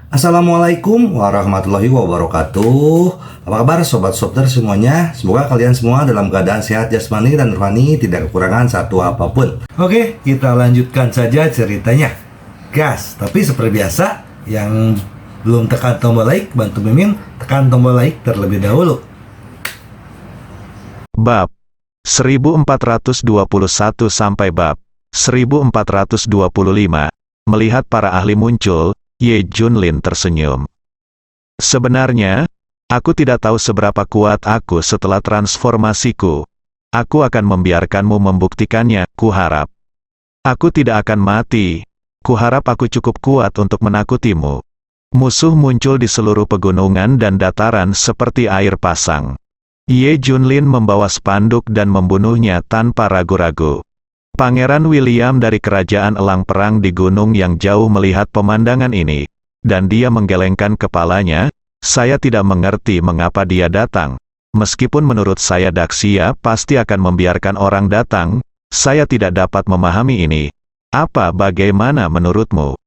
Assalamualaikum warahmatullahi wabarakatuh. Apa kabar sobat Softer semuanya? Semoga kalian semua dalam keadaan sehat jasmani dan rohani, tidak kekurangan satu apapun. Oke, kita lanjutkan saja ceritanya. Gas, tapi seperti biasa, yang belum tekan tombol like, bantu Mimin tekan tombol like terlebih dahulu. Bab 1421 sampai bab 1425. Melihat para ahli muncul, Ye Junlin tersenyum. Sebenarnya, aku tidak tahu seberapa kuat aku setelah transformasiku. Aku akan membiarkanmu membuktikannya, kuharap. Aku tidak akan mati. Kuharap aku cukup kuat untuk menakutimu. Musuh muncul di seluruh pegunungan dan dataran seperti air pasang. Ye Junlin membawa spanduk dan membunuhnya tanpa ragu-ragu. Pangeran William dari Kerajaan Elang Perang di gunung yang jauh melihat pemandangan ini, dan dia menggelengkan kepalanya. Saya tidak mengerti mengapa dia datang. Meskipun menurut saya Daxia pasti akan membiarkan orang datang, saya tidak dapat memahami ini. Bagaimana menurutmu?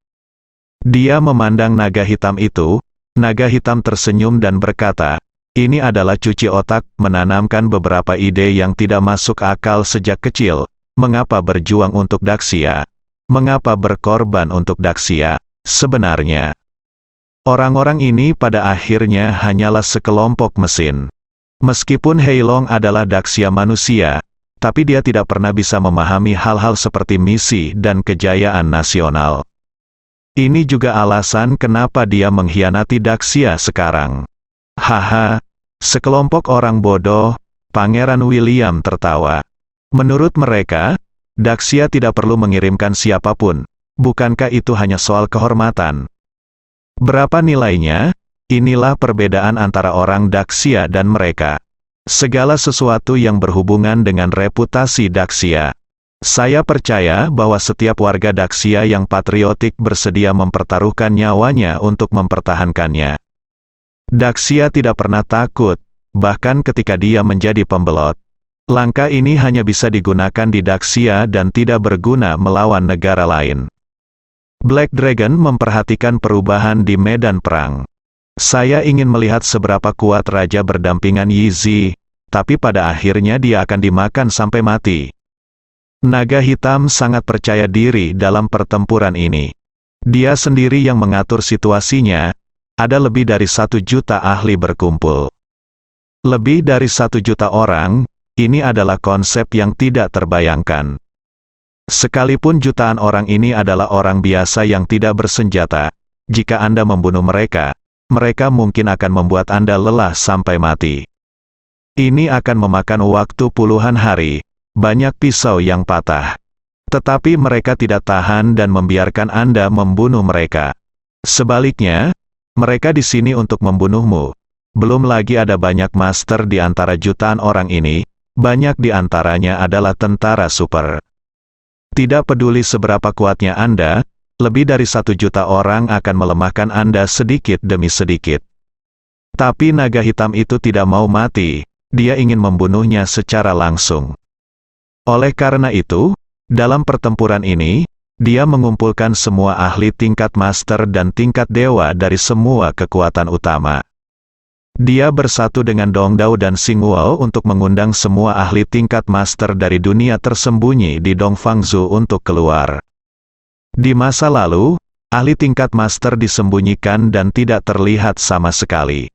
Dia memandang naga hitam itu. Naga hitam tersenyum dan berkata, ini adalah cuci otak, menanamkan beberapa ide yang tidak masuk akal sejak kecil. Mengapa berjuang untuk Daxia? Mengapa berkorban untuk Daxia? Sebenarnya, orang-orang ini pada akhirnya hanyalah sekelompok mesin. Meskipun Heilong adalah Daxia manusia, tapi dia tidak pernah bisa memahami hal-hal seperti misi dan kejayaan nasional. Ini juga alasan kenapa dia mengkhianati Daxia sekarang. Haha, sekelompok orang bodoh, Pangeran William tertawa. Menurut mereka, Daxia tidak perlu mengirimkan siapapun. Bukankah itu hanya soal kehormatan? Berapa nilainya? Inilah perbedaan antara orang Daxia dan mereka. Segala sesuatu yang berhubungan dengan reputasi Daxia. Saya percaya bahwa setiap warga Daxia yang patriotik bersedia mempertaruhkan nyawanya untuk mempertahankannya. Daxia tidak pernah takut, bahkan ketika dia menjadi pembelot. Langkah ini hanya bisa digunakan di Daxia dan tidak berguna melawan negara lain. Black Dragon memperhatikan perubahan di medan perang. Saya ingin melihat seberapa kuat raja berdampingan Yi Zi, tapi pada akhirnya dia akan dimakan sampai mati. Naga hitam sangat percaya diri dalam pertempuran ini. Dia sendiri yang mengatur situasinya. Ada lebih dari 1 juta ahli berkumpul. Lebih dari 1 juta orang. Ini adalah konsep yang tidak terbayangkan. Sekalipun jutaan orang ini adalah orang biasa yang tidak bersenjata, jika Anda membunuh mereka, mereka mungkin akan membuat Anda lelah sampai mati. Ini akan memakan waktu puluhan hari, banyak pisau yang patah. Tetapi mereka tidak tahan dan membiarkan Anda membunuh mereka. Sebaliknya, mereka di sini untuk membunuhmu. Belum lagi ada banyak master di antara jutaan orang ini. Banyak di antaranya adalah tentara super. Tidak peduli seberapa kuatnya Anda, lebih dari 1 juta orang akan melemahkan Anda sedikit demi sedikit. Tapi naga hitam itu tidak mau mati, dia ingin membunuhnya secara langsung. Oleh karena itu, dalam pertempuran ini, dia mengumpulkan semua ahli tingkat master dan tingkat dewa dari semua kekuatan utama. Dia bersatu dengan Dong Dao dan Xing Wuo untuk mengundang semua ahli tingkat master dari dunia tersembunyi di Dongfangzhou untuk keluar. Di masa lalu, ahli tingkat master disembunyikan dan tidak terlihat sama sekali.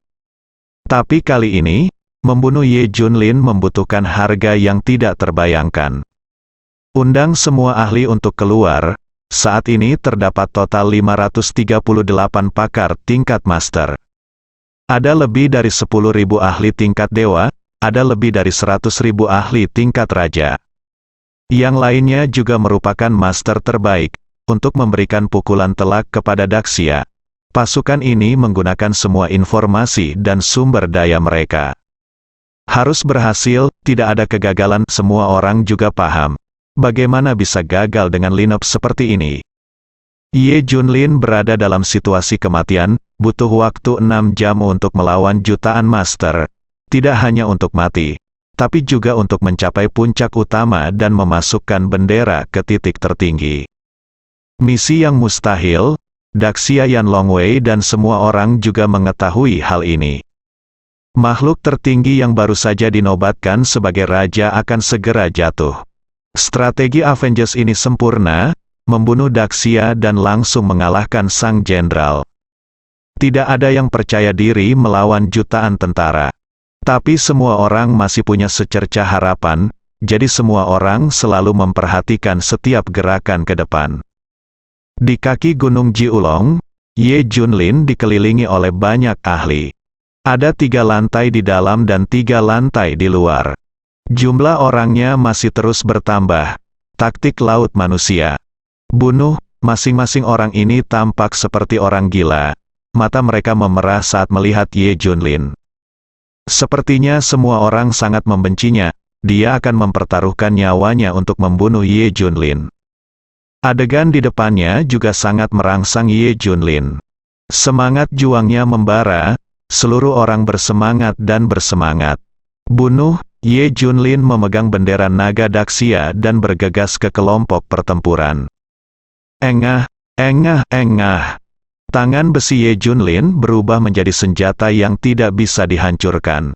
Tapi kali ini, membunuh Ye Junlin membutuhkan harga yang tidak terbayangkan. Undang semua ahli untuk keluar. Saat ini terdapat total 538 pakar tingkat master. Ada lebih dari 10.000 ahli tingkat dewa, ada lebih dari 100.000 ahli tingkat raja. Yang lainnya juga merupakan master terbaik, untuk memberikan pukulan telak kepada Daxia. Pasukan ini menggunakan semua informasi dan sumber daya mereka. Harus berhasil, tidak ada kegagalan, semua orang juga paham. Bagaimana bisa gagal dengan lineup seperti ini? Ye Junlin berada dalam situasi kematian, butuh waktu 6 jam untuk melawan jutaan master. Tidak hanya untuk mati, tapi juga untuk mencapai puncak utama dan memasukkan bendera ke titik tertinggi. Misi yang mustahil, Daxia Yan Longwei dan semua orang juga mengetahui hal ini. Makhluk tertinggi yang baru saja dinobatkan sebagai raja akan segera jatuh. Strategi Avengers ini sempurna, membunuh Daxia dan langsung mengalahkan sang jenderal. Tidak ada yang percaya diri melawan jutaan tentara. Tapi semua orang masih punya secercah harapan, jadi semua orang selalu memperhatikan setiap gerakan ke depan. Di kaki Gunung Jiulong, Ye Junlin dikelilingi oleh banyak ahli. Ada 3 lantai di dalam dan 3 lantai di luar. Jumlah orangnya masih terus bertambah. Taktik laut manusia. Bunuh, masing-masing orang ini tampak seperti orang gila. Mata mereka memerah saat melihat Ye Junlin. Sepertinya semua orang sangat membencinya, dia akan mempertaruhkan nyawanya untuk membunuh Ye Junlin. Adegan di depannya juga sangat merangsang Ye Junlin. Semangat juangnya membara, seluruh orang bersemangat dan bersemangat. Bunuh, Ye Junlin memegang bendera naga Daxia dan bergegas ke kelompok pertempuran. Engah, engah, engah. Tangan besi Ye Junlin berubah menjadi senjata yang tidak bisa dihancurkan.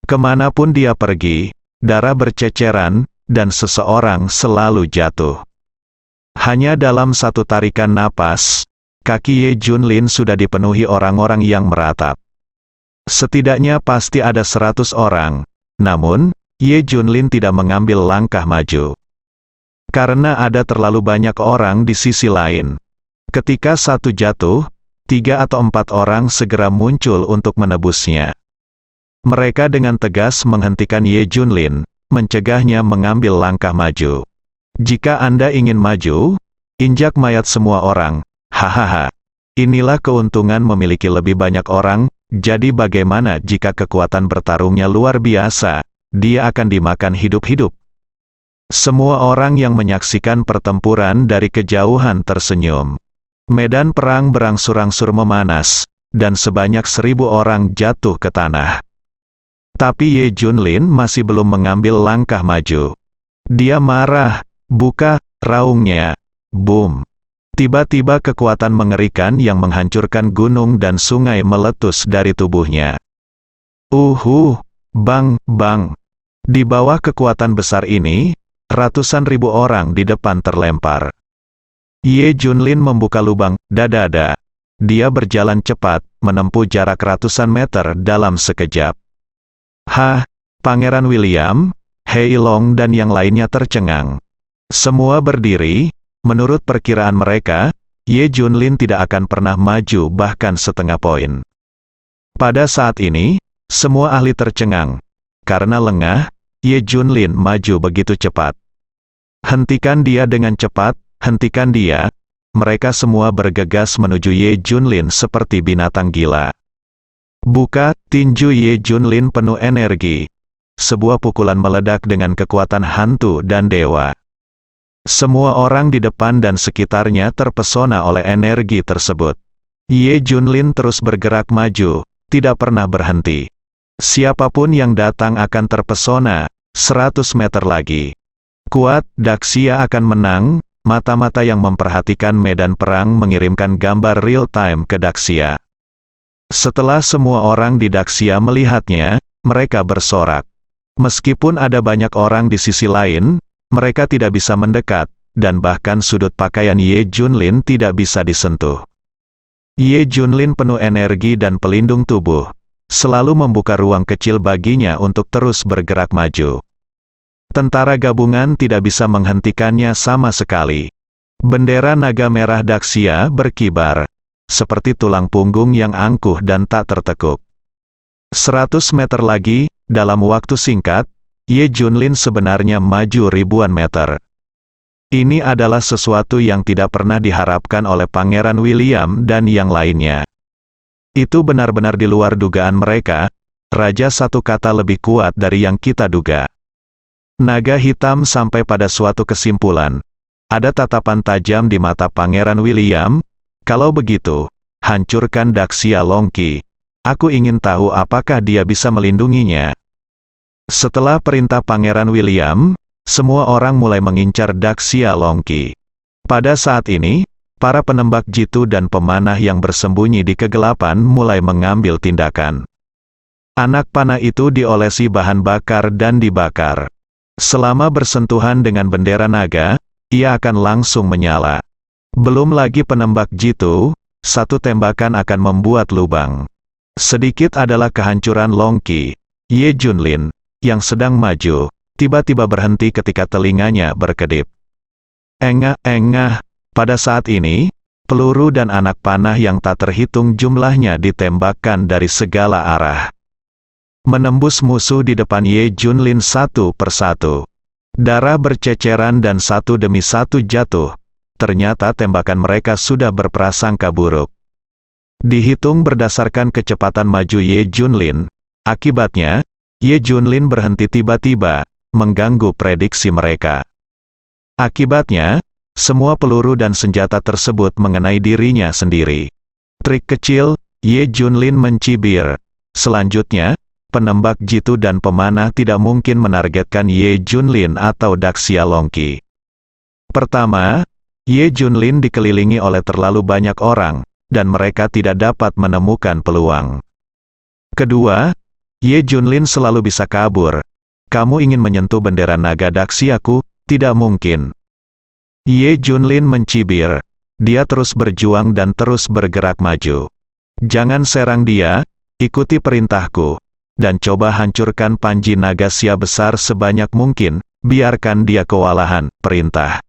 Kemanapun dia pergi, darah berceceran, dan seseorang selalu jatuh. Hanya dalam satu tarikan napas, kaki Ye Junlin sudah dipenuhi orang-orang yang meratap. Setidaknya pasti ada 100 orang, namun, Ye Junlin tidak mengambil langkah maju. Karena ada terlalu banyak orang di sisi lain. Ketika satu jatuh, 3 atau 4 orang segera muncul untuk menebusnya. Mereka dengan tegas menghentikan Ye Junlin, mencegahnya mengambil langkah maju. Jika Anda ingin maju, injak mayat semua orang, hahaha. Inilah keuntungan memiliki lebih banyak orang, jadi bagaimana jika kekuatan bertarungnya luar biasa, dia akan dimakan hidup-hidup. Semua orang yang menyaksikan pertempuran dari kejauhan tersenyum. Medan perang berangsur-angsur memanas, dan sebanyak 1000 orang jatuh ke tanah. Tapi Ye Junlin masih belum mengambil langkah maju. Dia marah, buka, raungnya. Boom. Tiba-tiba kekuatan mengerikan yang menghancurkan gunung dan sungai meletus dari tubuhnya. Bang, bang. Di bawah kekuatan besar ini, ratusan ribu orang di depan terlempar. Ye Junlin membuka lubang dada. Dia berjalan cepat, menempuh jarak ratusan meter dalam sekejap. Pangeran William, Hei Long dan yang lainnya tercengang. Semua berdiri, menurut perkiraan mereka, Ye Junlin tidak akan pernah maju bahkan setengah poin. Pada saat ini, semua ahli tercengang. Karena lengah, Ye Junlin maju begitu cepat. Hentikan dia dengan cepat. Hentikan dia. Mereka semua bergegas menuju Ye Junlin seperti binatang gila. Buka, tinju Ye Junlin penuh energi. Sebuah pukulan meledak dengan kekuatan hantu dan dewa. Semua orang di depan dan sekitarnya terpesona oleh energi tersebut. Ye Junlin terus bergerak maju, tidak pernah berhenti. Siapapun yang datang akan terpesona, 100 meter lagi. Kuat, Daxia akan menang. Mata-mata yang memperhatikan medan perang mengirimkan gambar real-time ke Daxia. Setelah semua orang di Daxia melihatnya, mereka bersorak. Meskipun ada banyak orang di sisi lain, mereka tidak bisa mendekat, dan bahkan sudut pakaian Ye Junlin tidak bisa disentuh. Ye Junlin penuh energi dan pelindung tubuh, selalu membuka ruang kecil baginya untuk terus bergerak maju. Tentara gabungan tidak bisa menghentikannya sama sekali. Bendera naga merah Daxia berkibar, seperti tulang punggung yang angkuh dan tak tertekuk. 100 meter lagi, dalam waktu singkat, Ye Junlin sebenarnya maju ribuan meter. Ini adalah sesuatu yang tidak pernah diharapkan oleh Pangeran William dan yang lainnya. Itu benar-benar di luar dugaan mereka. Raja satu kata lebih kuat dari yang kita duga. Naga hitam sampai pada suatu kesimpulan. Ada tatapan tajam di mata Pangeran William. Kalau begitu, hancurkan Daxia Longqi. Aku ingin tahu apakah dia bisa melindunginya. Setelah perintah Pangeran William, semua orang mulai mengincar Daxia Longqi. Pada saat ini, para penembak jitu dan pemanah yang bersembunyi di kegelapan mulai mengambil tindakan. Anak panah itu diolesi bahan bakar dan dibakar. Selama bersentuhan dengan bendera naga, ia akan langsung menyala. Belum lagi penembak jitu, satu tembakan akan membuat lubang. Sedikit adalah kehancuran Long Qi. Ye Junlin, yang sedang maju, tiba-tiba berhenti ketika telinganya berkedip. Engah, pada saat ini, peluru dan anak panah yang tak terhitung jumlahnya ditembakkan dari segala arah. Menembus musuh di depan Ye Junlin satu persatu. Darah berceceran dan satu demi satu jatuh. Ternyata tembakan mereka sudah berprasangka buruk. Dihitung berdasarkan kecepatan maju Ye Junlin, akibatnya, Ye Junlin berhenti tiba-tiba, mengganggu prediksi mereka. Akibatnya, semua peluru dan senjata tersebut mengenai dirinya sendiri. Trik kecil, Ye Junlin mencibir. Selanjutnya, penembak jitu dan pemanah tidak mungkin menargetkan Ye Junlin atau Daxia Long Qi. Pertama, Ye Junlin dikelilingi oleh terlalu banyak orang, dan mereka tidak dapat menemukan peluang. Kedua, Ye Junlin selalu bisa kabur. Kamu ingin menyentuh bendera naga Daxiaku? Tidak mungkin. Ye Junlin mencibir. Dia terus berjuang dan terus bergerak maju. Jangan serang dia, ikuti perintahku. Dan coba hancurkan panji naga sia besar sebanyak mungkin, biarkan dia kewalahan, perintah.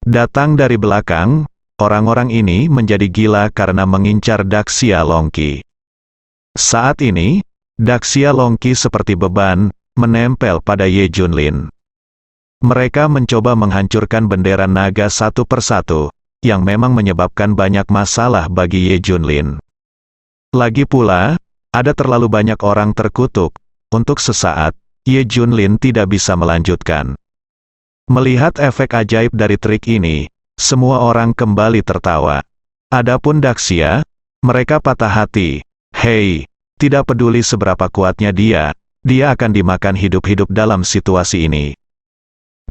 Datang dari belakang, orang-orang ini menjadi gila karena mengincar Daxia Long Qi. Saat ini, Daxia Long Qi seperti beban, menempel pada Ye Junlin. Mereka mencoba menghancurkan bendera naga satu persatu, yang memang menyebabkan banyak masalah bagi Ye Junlin. Lagi pula, ada terlalu banyak orang terkutuk. Untuk sesaat, Ye Junlin tidak bisa melanjutkan. Melihat efek ajaib dari trik ini, semua orang kembali tertawa. Adapun Daxia, mereka patah hati. Hei, tidak peduli seberapa kuatnya dia akan dimakan hidup-hidup dalam situasi ini.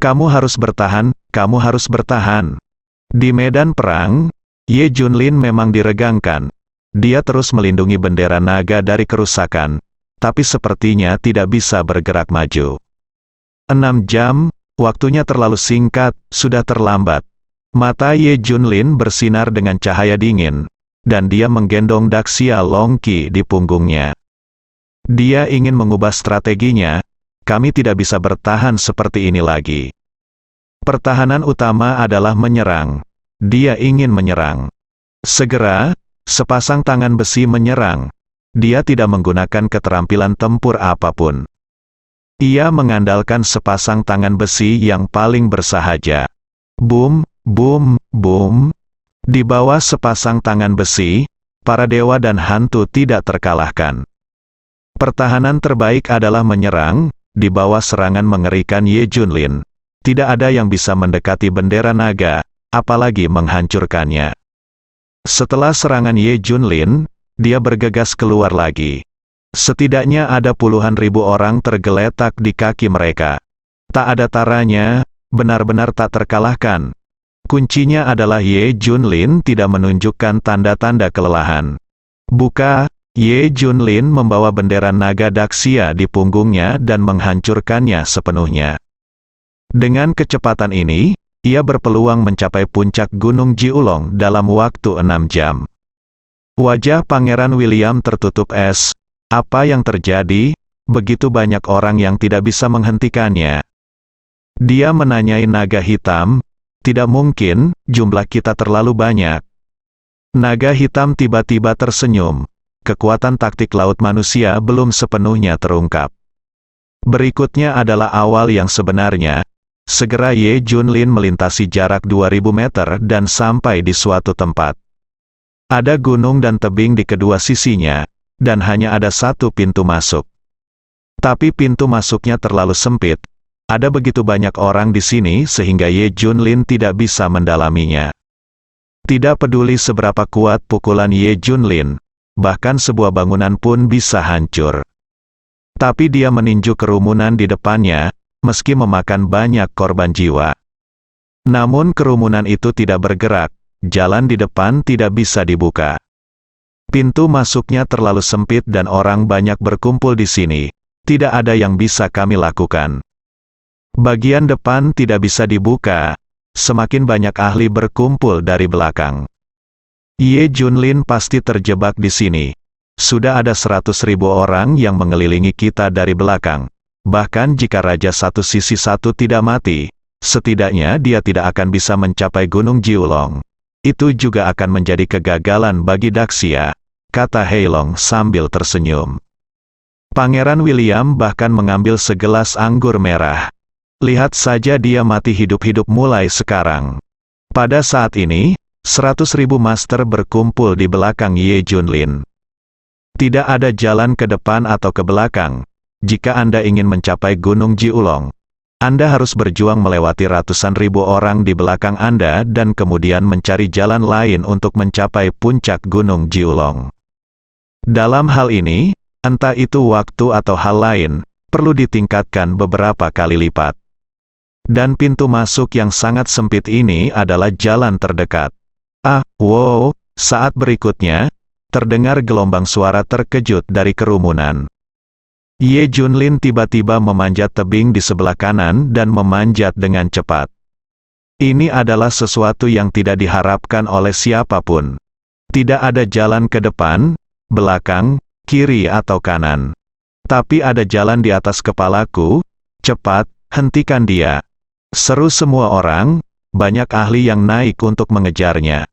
Kamu harus bertahan, kamu harus bertahan. Di medan perang, Ye Junlin memang diregangkan. Dia terus melindungi bendera naga dari kerusakan, tapi sepertinya tidak bisa bergerak maju. 6 jam, waktunya terlalu singkat, sudah terlambat. Mata Ye Junlin bersinar dengan cahaya dingin, dan dia menggendong Daxia Long Qi di punggungnya. Dia ingin mengubah strateginya. Kami tidak bisa bertahan seperti ini lagi. Pertahanan utama adalah menyerang. Dia ingin menyerang. Segera, sepasang tangan besi menyerang. Dia tidak menggunakan keterampilan tempur apapun. Ia mengandalkan sepasang tangan besi yang paling bersahaja. Boom, boom, boom. Di bawah sepasang tangan besi, para dewa dan hantu tidak terkalahkan. Pertahanan terbaik adalah menyerang. Di bawah serangan mengerikan Ye Junlin, tidak ada yang bisa mendekati bendera naga, apalagi menghancurkannya. Setelah serangan Ye Junlin, dia bergegas keluar lagi. Setidaknya ada puluhan ribu orang tergeletak di kaki mereka. Tak ada taranya, benar-benar tak terkalahkan. Kuncinya adalah Ye Junlin tidak menunjukkan tanda-tanda kelelahan. Buka. Ye Junlin membawa bendera naga Daxia di punggungnya dan menghancurkannya sepenuhnya. Dengan kecepatan ini, ia berpeluang mencapai puncak Gunung Jiulong dalam waktu 6 jam. Wajah Pangeran William tertutup es. Apa yang terjadi? Begitu banyak orang yang tidak bisa menghentikannya. Dia menanyai naga hitam. Tidak mungkin, jumlah kita terlalu banyak. Naga hitam tiba-tiba tersenyum. Kekuatan taktik laut manusia belum sepenuhnya terungkap. Berikutnya adalah awal yang sebenarnya. Segera Ye Junlin melintasi jarak 2000 meter dan sampai di suatu tempat. Ada gunung dan tebing di kedua sisinya, dan hanya ada satu pintu masuk. Tapi pintu masuknya terlalu sempit. Ada begitu banyak orang di sini sehingga Ye Junlin tidak bisa mendalaminya. Tidak peduli seberapa kuat pukulan Ye Junlin, bahkan sebuah bangunan pun bisa hancur. Tapi dia meninju kerumunan di depannya, meski memakan banyak korban jiwa. Namun kerumunan itu tidak bergerak, jalan di depan tidak bisa dibuka. Pintu masuknya terlalu sempit dan orang banyak berkumpul di sini. Tidak ada yang bisa kami lakukan. Bagian depan tidak bisa dibuka. Semakin banyak ahli berkumpul dari belakang. Ye Junlin pasti terjebak di sini. Sudah ada 100.000 orang yang mengelilingi kita dari belakang. Bahkan jika Raja satu sisi satu tidak mati, setidaknya dia tidak akan bisa mencapai Gunung Jiulong. Itu juga akan menjadi kegagalan bagi Daxia, kata Heilong sambil tersenyum. Pangeran William bahkan mengambil segelas anggur merah. Lihat saja dia mati hidup-hidup mulai sekarang. Pada saat ini, 100.000 master berkumpul di belakang Ye Junlin. Tidak ada jalan ke depan atau ke belakang. Jika Anda ingin mencapai Gunung Jiulong, Anda harus berjuang melewati ratusan ribu orang di belakang Anda dan kemudian mencari jalan lain untuk mencapai puncak Gunung Jiulong. Dalam hal ini, entah itu waktu atau hal lain, perlu ditingkatkan beberapa kali lipat. Dan pintu masuk yang sangat sempit ini adalah jalan terdekat. Wow, saat berikutnya, terdengar gelombang suara terkejut dari kerumunan. Ye Junlin tiba-tiba memanjat tebing di sebelah kanan dan memanjat dengan cepat. Ini adalah sesuatu yang tidak diharapkan oleh siapapun. Tidak ada jalan ke depan, belakang, kiri atau kanan. Tapi ada jalan di atas kepalaku. Cepat, hentikan dia. Seru semua orang, banyak ahli yang naik untuk mengejarnya.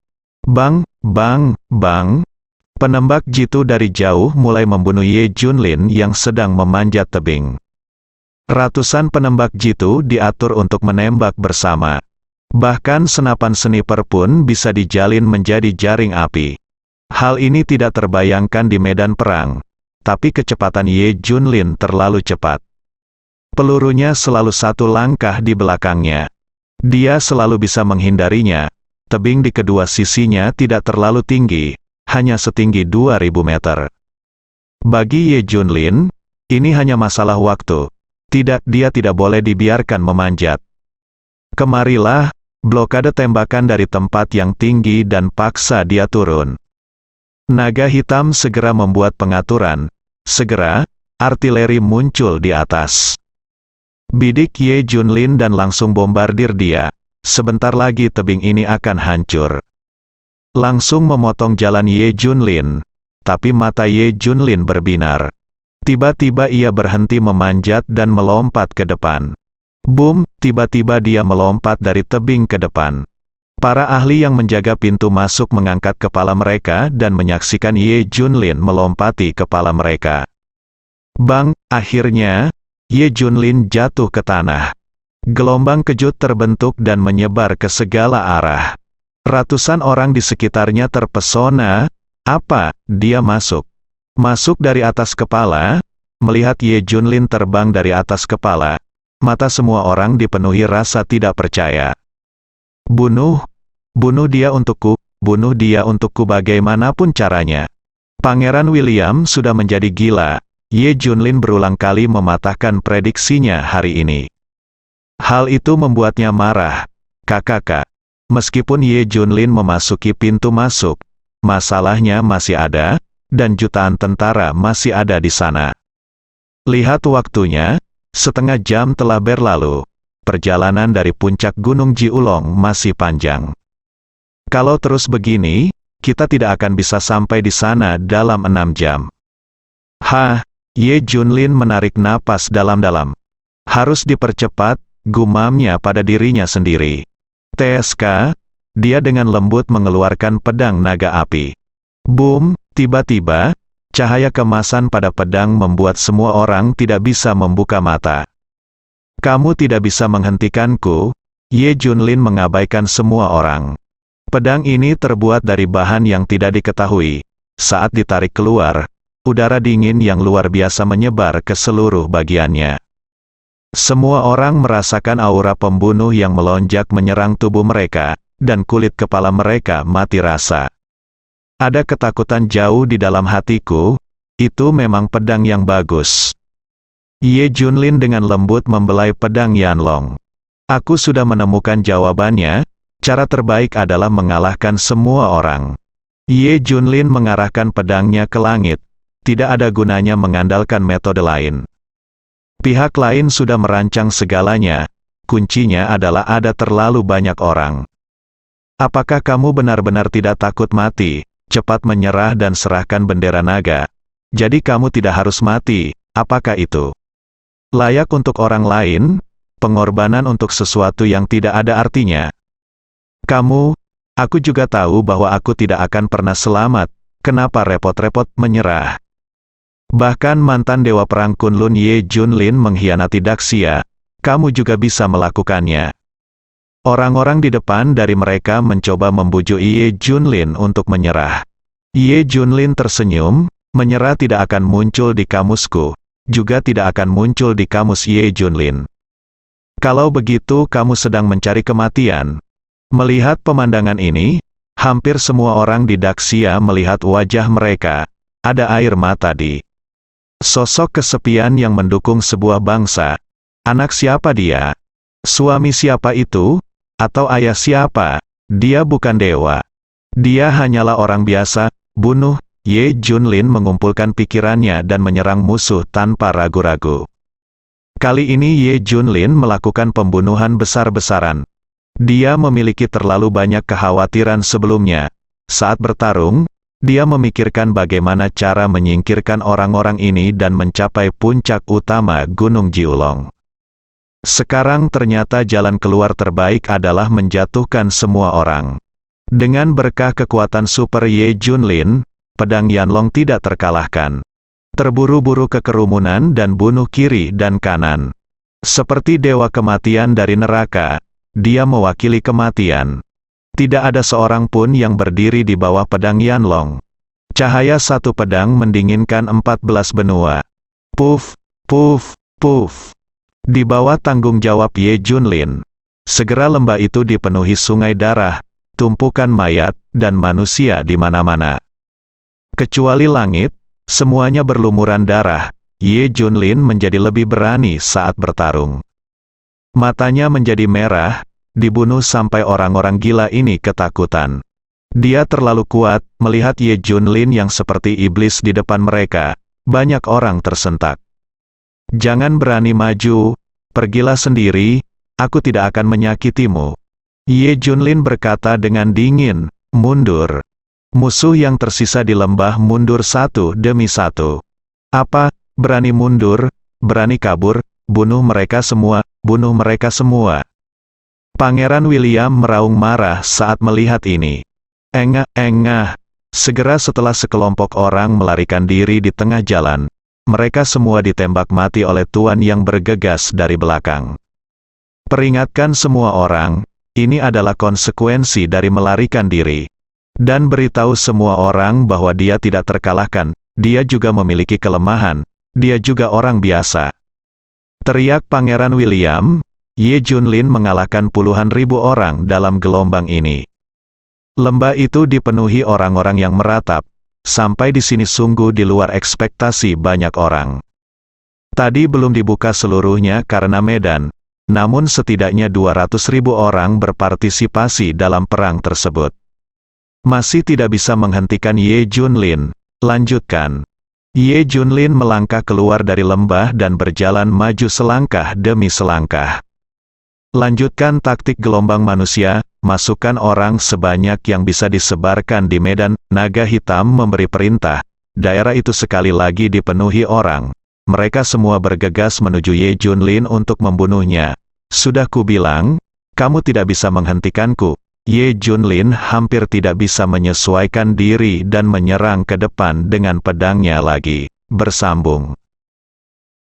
Bang, bang, bang. Penembak jitu dari jauh mulai membunuh Ye Junlin yang sedang memanjat tebing. Ratusan penembak jitu diatur untuk menembak bersama. Bahkan senapan sniper pun bisa dijalin menjadi jaring api. Hal ini tidak terbayangkan di medan perang, tapi kecepatan Ye Junlin terlalu cepat. Pelurunya selalu satu langkah di belakangnya. Dia selalu bisa menghindarinya. Tebing di kedua sisinya tidak terlalu tinggi, hanya setinggi 2000 meter. Bagi Ye Junlin, ini hanya masalah waktu. Tidak, dia tidak boleh dibiarkan memanjat. Kemarilah, blokade tembakan dari tempat yang tinggi dan paksa dia turun. Naga hitam segera membuat pengaturan. Segera, artileri muncul di atas. Bidik Ye Junlin dan langsung bombardir dia. Sebentar lagi tebing ini akan hancur. Langsung memotong jalan Ye Junlin. Tapi mata Ye Junlin berbinar. Tiba-tiba ia berhenti memanjat dan melompat ke depan. Boom, tiba-tiba dia melompat dari tebing ke depan. Para ahli yang menjaga pintu masuk mengangkat kepala mereka dan menyaksikan Ye Junlin melompati kepala mereka. Bang, akhirnya, Ye Junlin jatuh ke tanah. Gelombang kejut terbentuk dan menyebar ke segala arah. Ratusan orang di sekitarnya terpesona. Apa? Dia masuk. Masuk dari atas kepala. Melihat Ye Junlin terbang dari atas kepala, mata semua orang dipenuhi rasa tidak percaya. Bunuh. Bunuh dia untukku. Bunuh dia untukku bagaimanapun caranya. Pangeran William sudah menjadi gila. Ye Junlin berulang kali mematahkan prediksinya hari ini. Hal itu membuatnya marah. Kakak. Meskipun Ye Junlin memasuki pintu masuk, masalahnya masih ada, dan jutaan tentara masih ada di sana. Lihat waktunya, setengah jam telah berlalu. Perjalanan dari puncak Gunung Jiulong masih panjang. Kalau terus begini, kita tidak akan bisa sampai di sana dalam 6 jam. Ye Junlin menarik napas dalam-dalam. Harus dipercepat, gumamnya pada dirinya sendiri. TSK, dia dengan lembut mengeluarkan pedang naga api. Boom, tiba-tiba, cahaya kemasan pada pedang membuat semua orang tidak bisa membuka mata. Kamu tidak bisa menghentikanku, Ye Junlin mengabaikan semua orang. Pedang ini terbuat dari bahan yang tidak diketahui. Saat ditarik keluar, udara dingin yang luar biasa menyebar ke seluruh bagiannya. Semua orang merasakan aura pembunuh yang melonjak menyerang tubuh mereka, dan kulit kepala mereka mati rasa. Ada ketakutan jauh di dalam hatiku, itu memang pedang yang bagus. Ye Junlin dengan lembut membelai pedang Yanlong. Aku sudah menemukan jawabannya, Cara terbaik adalah mengalahkan semua orang. Ye Junlin mengarahkan pedangnya ke langit. Tidak ada gunanya mengandalkan metode lain. Pihak lain sudah merancang segalanya. Kuncinya adalah ada terlalu banyak orang. Apakah kamu benar-benar tidak takut mati? Cepat menyerah dan serahkan bendera naga. Jadi kamu tidak harus mati. Apakah itu layak untuk orang lain? Pengorbanan untuk sesuatu yang tidak ada artinya. Aku juga tahu bahwa aku tidak akan pernah selamat. Kenapa repot-repot menyerah? Bahkan mantan Dewa Perang Kunlun Ye Junlin mengkhianati Daxia. Kamu juga bisa melakukannya. Orang-orang di depan dari mereka mencoba membujuk Ye Junlin untuk menyerah. Ye Junlin tersenyum, menyerah tidak akan muncul di kamusku, juga tidak akan muncul di kamus Ye Junlin. Kalau begitu kamu sedang mencari kematian. Melihat pemandangan ini, hampir semua orang di Daxia melihat wajah mereka. Ada air mata di sosok kesepian yang mendukung sebuah bangsa. Anak siapa dia? Suami siapa itu? Atau ayah siapa? Dia bukan dewa. Dia hanyalah orang biasa. Bunuh. Ye Junlin mengumpulkan pikirannya dan menyerang musuh tanpa ragu-ragu. Kali ini Ye Junlin melakukan pembunuhan besar-besaran. Dia memiliki terlalu banyak kekhawatiran sebelumnya. Saat bertarung, dia memikirkan bagaimana cara menyingkirkan orang-orang ini dan mencapai puncak utama Gunung Jiulong. Sekarang ternyata jalan keluar terbaik adalah menjatuhkan semua orang. Dengan berkah kekuatan super Ye Junlin, pedang Yanlong tidak terkalahkan. Terburu-buru ke kerumunan dan bunuh kiri dan kanan. Seperti dewa kematian dari neraka, dia mewakili kematian. Tidak ada seorang pun yang berdiri di bawah pedang Yanlong. Cahaya satu pedang mendinginkan 14 benua. Puff, puff, puff. Di bawah tanggung jawab Ye Junlin, segera lembah itu dipenuhi sungai darah, tumpukan mayat, dan manusia di mana-mana. Kecuali langit, semuanya berlumuran darah. Ye Junlin menjadi lebih berani saat bertarung. Matanya menjadi merah, dibunuh sampai orang-orang gila ini ketakutan. Dia terlalu kuat, melihat Ye Junlin yang seperti iblis di depan mereka. Banyak orang tersentak. Jangan berani maju, pergilah sendiri, aku tidak akan menyakitimu. Ye Junlin berkata dengan dingin, mundur. Musuh yang tersisa di lembah mundur satu demi satu. Apa, berani mundur, berani kabur, bunuh mereka semua, bunuh mereka semua. Pangeran William meraung marah saat melihat ini. Engah. Segera setelah sekelompok orang melarikan diri di tengah jalan, mereka semua ditembak mati oleh tuan yang bergegas dari belakang. Peringatkan semua orang, ini adalah konsekuensi dari melarikan diri. Dan beritahu semua orang bahwa dia tidak terkalahkan, dia juga memiliki kelemahan, dia juga orang biasa. Teriak Pangeran William, Ye Junlin mengalahkan puluhan ribu orang dalam gelombang ini. Lembah itu dipenuhi orang-orang yang meratap, sampai di sini sungguh di luar ekspektasi banyak orang. Tadi belum dibuka seluruhnya karena medan, namun setidaknya 200.000 orang berpartisipasi dalam perang tersebut. Masih tidak bisa menghentikan Ye Junlin. Lanjutkan. Ye Junlin melangkah keluar dari lembah dan berjalan maju selangkah demi selangkah. Lanjutkan taktik gelombang manusia, masukkan orang sebanyak yang bisa disebarkan di medan. Naga hitam memberi perintah. Daerah itu sekali lagi dipenuhi orang. Mereka semua bergegas menuju Ye Junlin untuk membunuhnya. Sudah kubilang, kamu tidak bisa menghentikanku. Ye Junlin hampir tidak bisa menyesuaikan diri dan menyerang ke depan dengan pedangnya lagi. Bersambung.